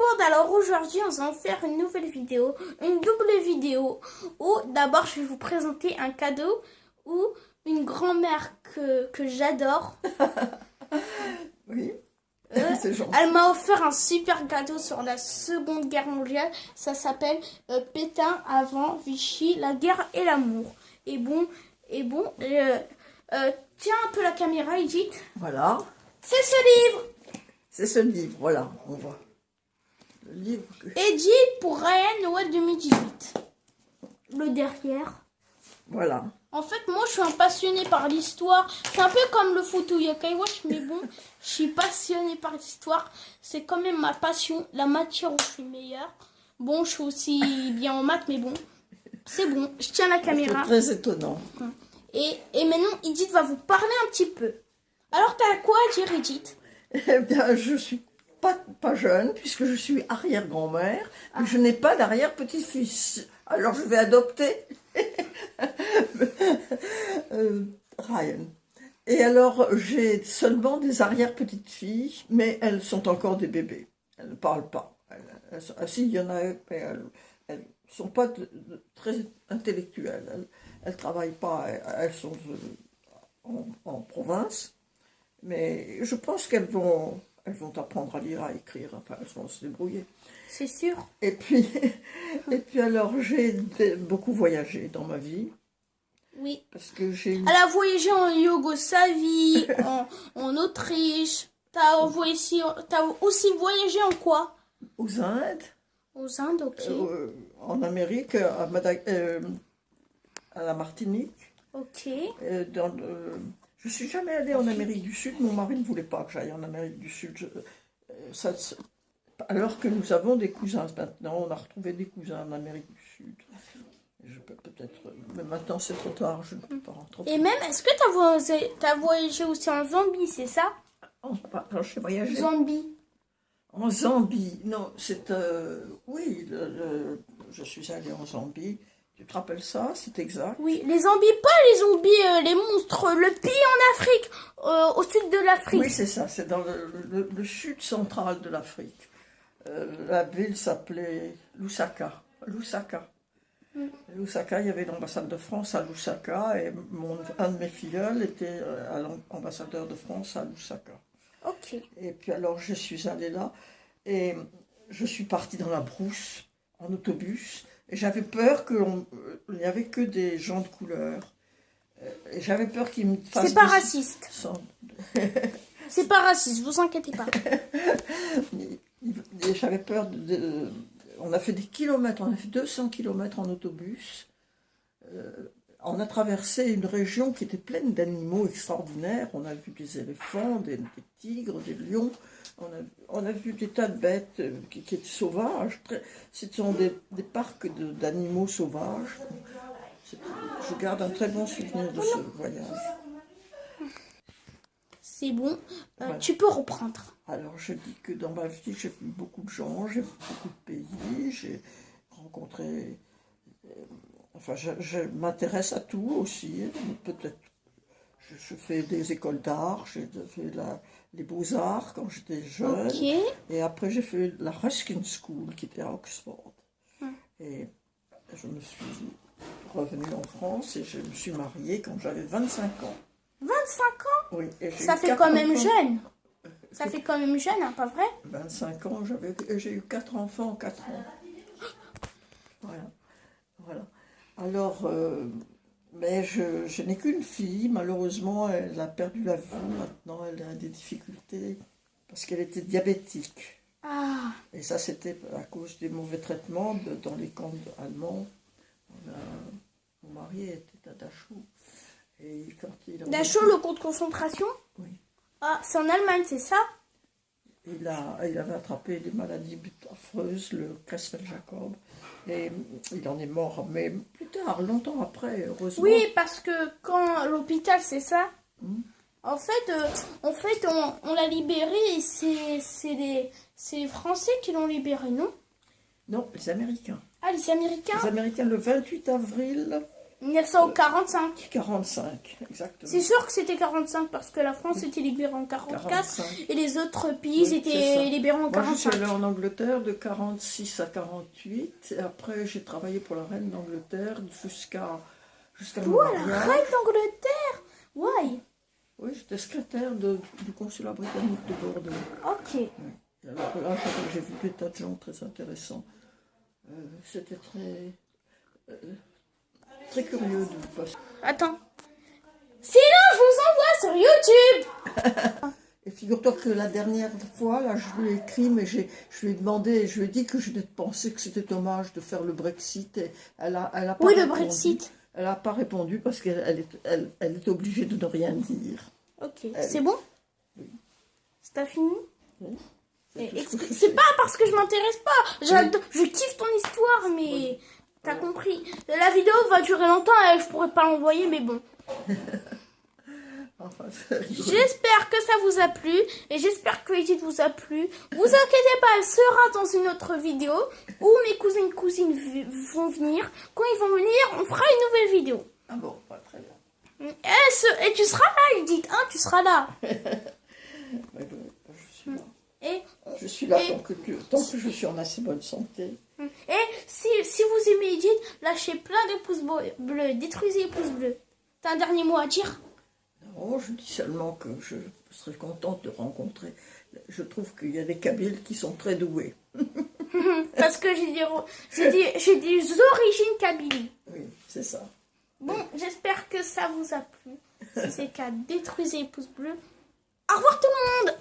monde, alors aujourd'hui on va faire une nouvelle vidéo, une double vidéo où d'abord je vais vous présenter un cadeau où une grand-mère que j'adore. Oui, c'est gentil. Elle m'a offert un super cadeau sur la Seconde Guerre mondiale. Ça s'appelle Pétain avant Vichy, la guerre et l'amour. Tiens un peu la caméra, Edith. Voilà, C'est ce livre. c'est ce livre, voilà, on voit. Le livre que... Edith pour Ryan Noël 2018. Le derrière. Voilà. En fait, moi, je suis un passionné par l'histoire. C'est un peu comme le foot ou Yokai Watch, mais bon, je suis passionné par l'histoire. C'est quand même ma passion, la matière où je suis meilleure. Bon, je suis aussi bien en maths, mais bon, c'est bon. Je tiens la caméra. C'est très étonnant. Et maintenant, Edith va vous parler un petit peu. Alors, t'as quoi à dire, Edith? Eh bien, je suis pas jeune, puisque je suis arrière-grand-mère, mais je n'ai pas d'arrière-petit-fils. Alors, je vais adopter Ryan. Et alors, j'ai seulement des arrière-petites-filles, mais elles sont encore des bébés. Elles ne parlent pas. Si, il y en a, mais elles ne sont pas très intellectuelles. Elles ne travaillent pas, elles sont en province. Mais je pense qu'elles vont apprendre à lire, à écrire, enfin, elles vont se débrouiller. C'est sûr. Et puis alors, j'ai beaucoup voyagé dans ma vie. Oui. Parce que j'ai eu... Elle a voyagé en Yougoslavie, en Autriche. T'as aussi voyagé en quoi? aux Indes, Aux Indes, ok. en Amérique, à la Martinique. Ok. Je suis jamais allée en Amérique du Sud. Mon mari ne voulait pas que j'aille en Amérique du Sud. Alors que nous avons des cousins maintenant, on a retrouvé des cousins en Amérique du Sud. Je peux peut-être, mais maintenant c'est trop tard, je ne peux pas rentrer. Et même, est-ce que t'as voyagé aussi en Zambie, c'est ça? Quand j'ai voyagé Zambie. en Zambie, non, c'est oui, je suis allée en Zambie. Tu te rappelles ça? C'est exact. Oui, les zombies, pas les zombies, les monstres, le pays en Afrique, au sud de l'Afrique. Oui, c'est ça, c'est dans le sud central de l'Afrique. La ville s'appelait Lusaka. Lusaka. Lusaka, il y avait l'ambassade de France à Lusaka et un de mes filleuls était ambassadeur de France à Lusaka. Ok. Et puis alors je suis allée là et je suis partie dans la brousse en autobus et j'avais peur qu'il n'y avait que des gens de couleur. Et j'avais peur qu'ils me fassent... C'est pas raciste. Sans... C'est pas raciste, vous inquiétez pas. Et j'avais peur on a fait des kilomètres, on a fait 200 kilomètres en autobus. On a traversé une région qui était pleine d'animaux extraordinaires. On a vu des éléphants, des tigres, des lions. On a vu des tas de bêtes qui étaient sauvages. Ce sont des parcs d'animaux sauvages. Je garde un très bon souvenir de ce voyage. C'est bon, Voilà. tu peux reprendre. Alors je dis que dans ma vie, j'ai vu beaucoup de gens, j'ai vu beaucoup de pays, j'ai rencontré... Enfin, je m'intéresse à tout aussi. Peut-être, je fais des écoles d'art, j'ai fait les beaux-arts quand j'étais jeune. Ok. Et après, j'ai fait la Ruskin School qui était à Oxford. Et je me suis revenue en France et je me suis mariée quand j'avais 25 ans. 25 ans? Oui, et Ça fait quand même jeune. Ça fait quand même jeune, hein, pas vrai? 25 ans, j'ai eu 4 enfants en 4 ans. Voilà. Alors, mais je n'ai qu'une fille, malheureusement, elle a perdu la vue, maintenant elle a des difficultés, parce qu'elle était diabétique. Ah. Et ça, c'était à cause des mauvais traitements dans les camps allemands. Mon mari était à Dachau. Et quand Dachau, le camp de concentration? Oui. Ah, c'est en Allemagne, c'est ça? Il avait attrapé des maladies affreuses, le Creutzfeldt-Jakob, et il en est mort, mais plus tard, longtemps après, heureusement. Oui, parce que quand l'hôpital, c'est ça. En fait, on l'a libéré et c'est les Français qui l'ont libéré, non? Non, les Américains. Ah, les Américains? Les Américains, le 28 avril 1945. 45, exactement. C'est sûr que c'était 45 parce que la France était libérée en 44 45. et les autres pays Oui, c'est ça. étaient libérés en Moi, je suis 45. allée en Angleterre de 46 à 48. Et après, j'ai travaillé pour la reine d'Angleterre jusqu'à mon Oh, la mariage. reine d'Angleterre. Ouais. Oui, j'étais secrétaire du consulat britannique de Bordeaux. Ok. Et alors là, j'ai vu des tas de gens très intéressants. C'était très curieux de passer. Attends. Sinon, je vous envoie sur YouTube. Et figure-toi que la dernière fois, là, je lui ai écrit, mais je lui ai demandé, je lui ai dit que je pensais que c'était dommage de faire le Brexit. Et elle a pas Oui, le répondu. Brexit. Elle n'a pas répondu parce qu'elle est obligée de ne rien dire. Ok. C'est bon? Oui. C'est fini? Oui. C'est pas parce que je m'intéresse pas. Je kiffe ton histoire, mais t'as compris. La vidéo va durer longtemps et je pourrais pas l'envoyer, mais bon. Enfin, J'espère que ça vous a plu et j'espère que Edith vous a plu. Vous inquiétez pas, elle sera dans une autre vidéo où mes cousines vont venir. Quand ils vont venir, on fera une nouvelle vidéo. ah bon, pas très bien. Et tu seras là, Edith, hein, tu seras là. Mais bon, je suis là. Et Je suis là tant que je suis en assez bonne santé. si vous aimez Edith, lâchez plein de pouces bleus, détruisez les pouces bleus. T'as un dernier mot à dire? Non, je dis seulement que je serais contente de rencontrer. Je trouve qu'il y a des Kabyles qui sont très doués. Parce que j'ai des origines kabyles. Oui, c'est ça. Bon, j'espère que ça vous a plu. Si c'est le cas, détruisez les pouces bleus. Au revoir tout le monde!